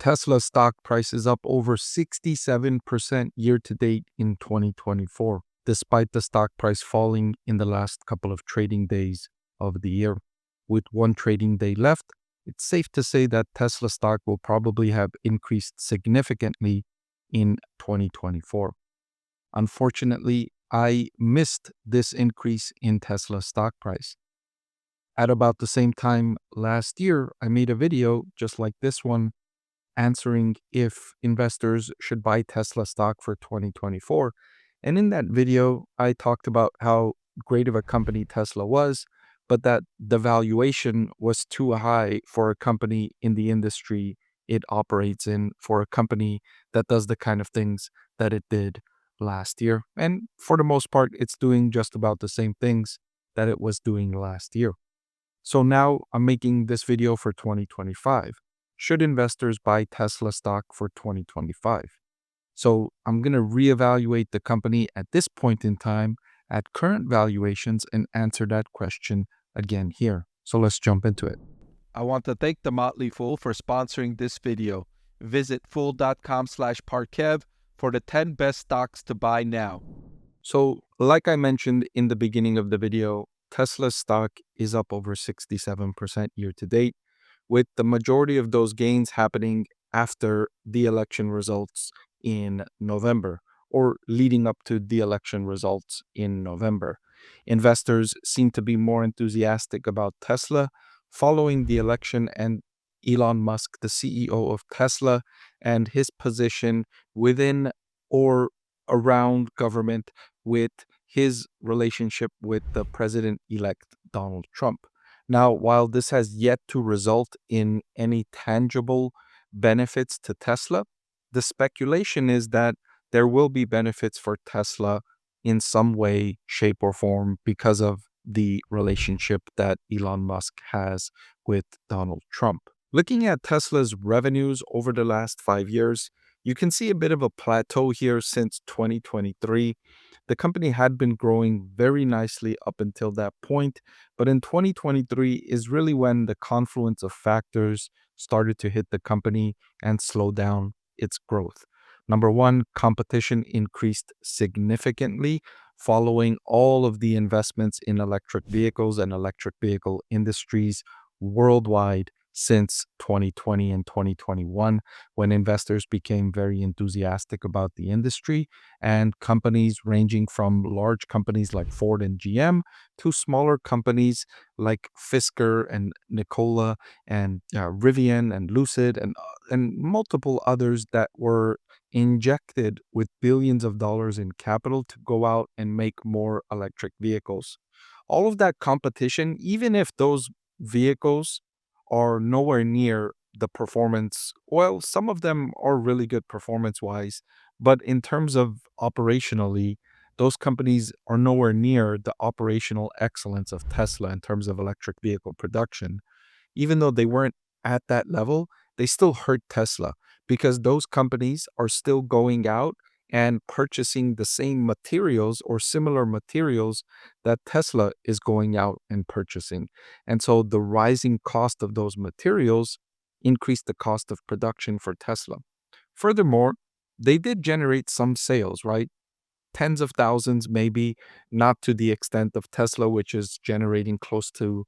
Tesla stock price is up over 67% year to date in 2024, despite the stock price falling in the last couple of trading days of the year. With one trading day left, it's safe to say that Tesla stock will probably have increased significantly in 2024. Unfortunately, I missed this increase in Tesla stock price. At about the same time last year, I made a video just like this one answering if investors should buy Tesla stock for 2024. And in that video, I talked about how great of a company Tesla was, but that the valuation was too high for a company in the industry it operates in, for a company that does the kind of things that it did last year. And for the most part, it's doing just about the same things that it was doing last year. So now I'm making this video for 2025. Should investors buy Tesla stock for 2025? So I'm going to reevaluate the company at this point in time at current valuations and answer that question again here. So let's jump into it. I want to thank the Motley Fool for sponsoring this video. Visit fool.com/parkev for the 10 best stocks to buy now. So like I mentioned in the beginning of the video, Tesla's stock is up over 67% year to date, with the majority of those gains happening after the election results in November, or leading up to the election results in November. Investors seem to be more enthusiastic about Tesla following the election and Elon Musk, the CEO of Tesla, and his position within or around government with his relationship with the president-elect Donald Trump. Now, while this has yet to result in any tangible benefits to Tesla, the speculation is that there will be benefits for Tesla in some way, shape, or form because of the relationship that Elon Musk has with Donald Trump. Looking at Tesla's revenues over the last 5 years, you can see a bit of a plateau here since 2023. The company had been growing very nicely up until that point, but in 2023 is really when the confluence of factors started to hit the company and slow down its growth. Number one, competition increased significantly following all of the investments in electric vehicles and electric vehicle industries worldwide since 2020 and 2021, when investors became very enthusiastic about the industry, and companies ranging from large companies like Ford and GM to smaller companies like Fisker and Nikola and Rivian and Lucid and multiple others that were injected with billions of dollars in capital to go out and make more electric vehicles. All of that competition, even if those vehicles are nowhere near the performance. Well, some of them are really good performance-wise, but in terms of operationally, those companies are nowhere near the operational excellence of Tesla in terms of electric vehicle production. Even though they weren't at that level, they still hurt Tesla because those companies are still going out and purchasing the same materials or similar materials that Tesla is going out and purchasing. And so the rising cost of those materials increased the cost of production for Tesla. Furthermore, they did generate some sales, right? Tens of thousands, maybe not to the extent of Tesla, which is generating close to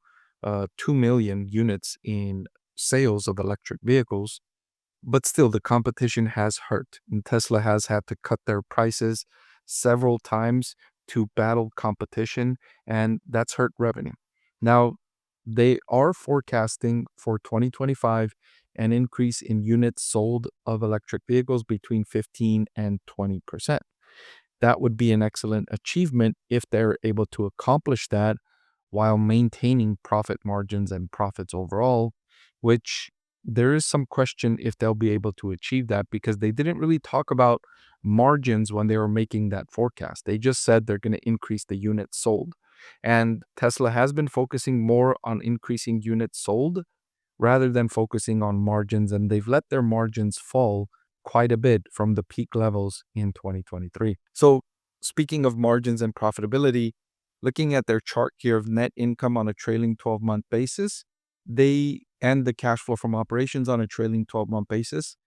2 million units in sales of electric vehicles. But still, the competition has hurt, and Tesla has had to cut their prices several times to battle competition, and that's hurt revenue. Now, they are forecasting for 2025 an increase in units sold of electric vehicles between 15 and 20%. That would be an excellent achievement if they're able to accomplish that while maintaining profit margins and profits overall, which there is some question if they'll be able to achieve that because they didn't really talk about margins when they were making that forecast. They just said they're going to increase the units sold. And Tesla has been focusing more on increasing units sold rather than focusing on margins, and they've let their margins fall quite a bit from the peak levels in 2023. So speaking of margins and profitability, looking at their chart here of net income on a trailing 12-month basis, they and the cash flow from operations on a trailing 12-month basis,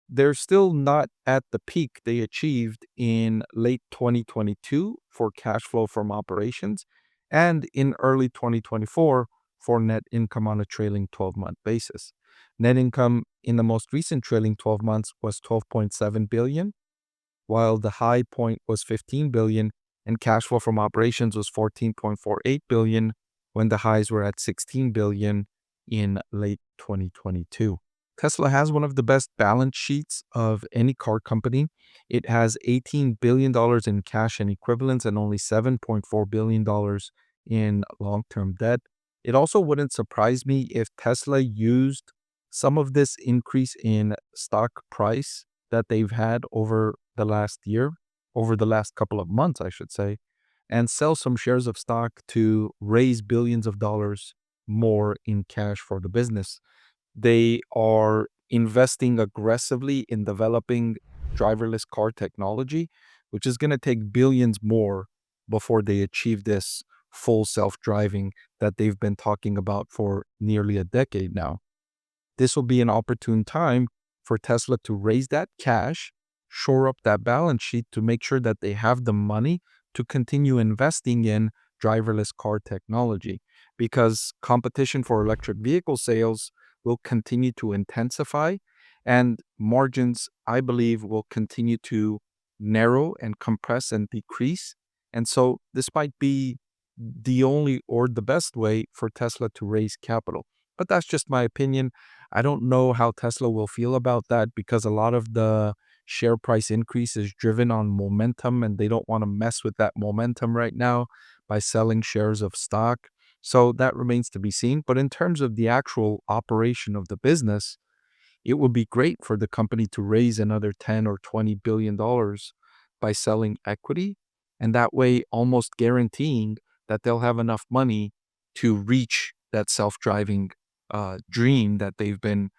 they're still not at the peak they achieved in late 2022 for cash flow from operations and in early 2024 for net income on a trailing 12-month basis. Net income in the most recent trailing 12 months was 12.7 billion, while the high point was 15 billion and cash flow from operations was 14.48 billion when the highs were at 16 billion in late 2022. Tesla has one of the best balance sheets of any car company. It has $18 billion in cash and equivalents and only $7.4 billion in long-term debt. It also wouldn't surprise me if Tesla used some of this increase in stock price that they've had over the last year, over the last couple of months, I should say, and sell some shares of stock to raise billions of dollars more in cash for the business. They are investing aggressively in developing driverless car technology, which is going to take billions more before they achieve this full self-driving that they've been talking about for nearly a decade now. This will be an opportune time for Tesla to raise that cash, shore up that balance sheet to make sure that they have the money to continue investing in driverless car technology, because competition for electric vehicle sales will continue to intensify and margins, I believe, will continue to narrow and compress and decrease. And so this might be the only or the best way for Tesla to raise capital. But that's just my opinion. I don't know how Tesla will feel about that because a lot of the share price increase is driven on momentum and they don't want to mess with that momentum right now by selling shares of stock. So that remains to be seen. But in terms of the actual operation of the business, it would be great for the company to raise another 10 or 20 billion dollars by selling equity, and that way almost guaranteeing that they'll have enough money to reach that self-driving dream that they've been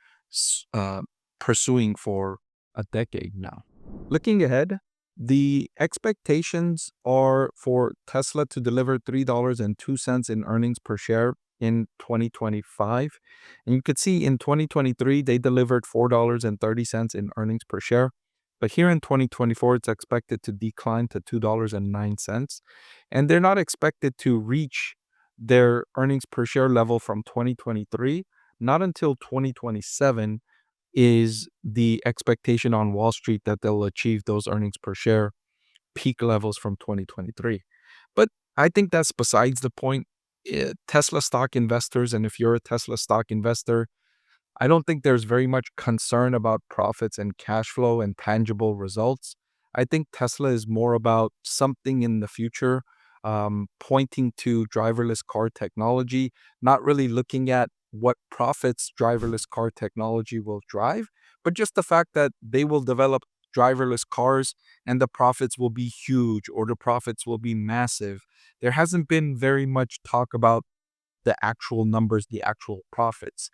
pursuing for a decade now. Looking ahead, the expectations are for Tesla to deliver $3.02 in earnings per share in 2025. And you could see in 2023, they delivered $4.30 in earnings per share. But here in 2024, it's expected to decline to $2.09. And they're not expected to reach their earnings per share level from 2023, not until 2027 is the expectation on Wall Street that they'll achieve those earnings per share peak levels from 2023. But I think that's besides the point. Tesla stock investors, and if you're a Tesla stock investor, I don't think there's very much concern about profits and cash flow and tangible results. I think Tesla is more about something in the future, pointing to driverless car technology, not really looking at what profits driverless car technology will drive, but just the fact that they will develop driverless cars and the profits will be huge or the profits will be massive. There hasn't been very much talk about the actual numbers, the actual profits.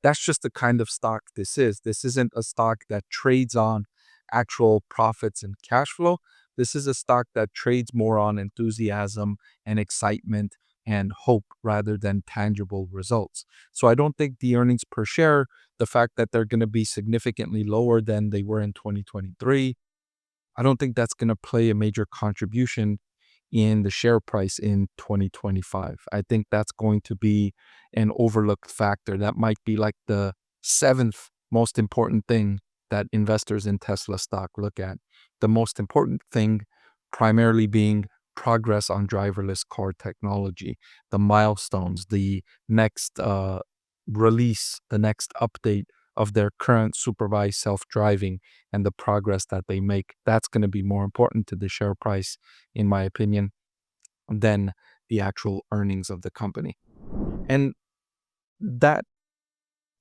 That's just the kind of stock this is. This isn't a stock that trades on actual profits and cash flow. This is a stock that trades more on enthusiasm and excitement and hope rather than tangible results. So I don't think the earnings per share, the fact that they're going to be significantly lower than they were in 2023, I don't think that's going to play a major contribution in the share price in 2025. I think that's going to be an overlooked factor. That might be like the seventh most important thing that investors in Tesla stock look at. The most important thing primarily being progress on driverless car technology, the milestones, the next release, the next update of their current supervised self-driving and the progress that they make. That's going to be more important to the share price, in my opinion, than the actual earnings of the company. And that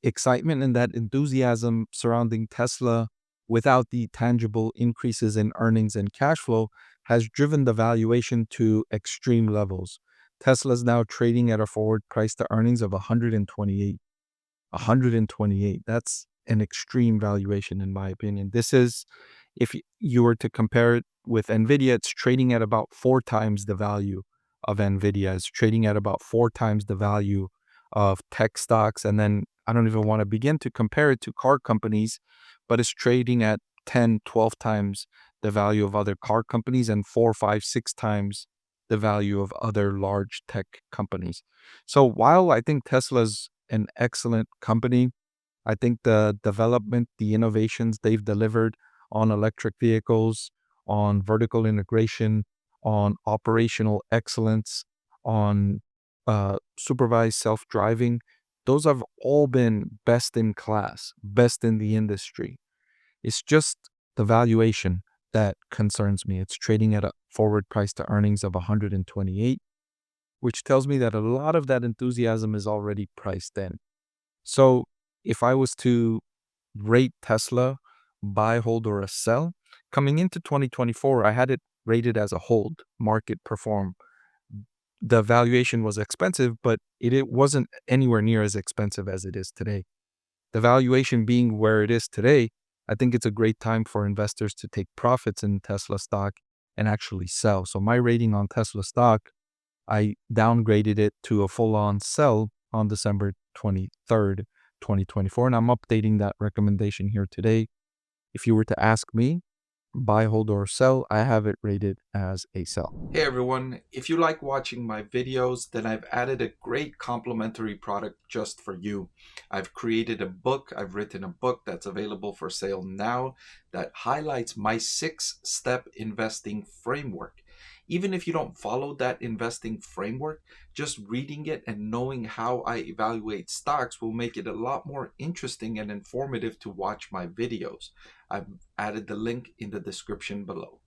excitement and that enthusiasm surrounding Tesla without the tangible increases in earnings and cash flow has driven the valuation to extreme levels. Tesla's now trading at a forward price to earnings of 128. 128. That's an extreme valuation, in my opinion. This is, if you were to compare it with NVIDIA, it's trading at about 4 times the value of NVIDIA. It's trading at about 4 times the value of tech stocks. And then I don't even want to begin to compare it to car companies, but it's trading at 10, 12 times the value of other car companies and 4, 5, 6 times the value of other large tech companies. So while I think Tesla's an excellent company, I think the development, the innovations they've delivered on electric vehicles, on vertical integration, on operational excellence, on supervised self driving, those have all been best in class, best in the industry. It's just the valuation that concerns me. It's trading at a forward price to earnings of 128, which tells me that a lot of that enthusiasm is already priced in. So if I was to rate Tesla, buy, hold, or a sell, coming into 2024, I had it rated as a hold, market perform. The valuation was expensive, but it wasn't anywhere near as expensive as it is today. The valuation being where it is today, I think it's a great time for investors to take profits in Tesla stock and actually sell. So my rating on Tesla stock, I downgraded it to a full-on sell on December 23rd, 2024, and I'm updating that recommendation here today. If you were to ask me, buy, hold, or sell, I have it rated as a sell. Hey everyone, if you like watching my videos, then I've added a great complimentary product just for you. I've written a book that's available for sale now that highlights my 6-step investing framework. Even if you don't follow that investing framework, just reading it and knowing how I evaluate stocks will make it a lot more interesting and informative to watch my videos. I've added the link in the description below.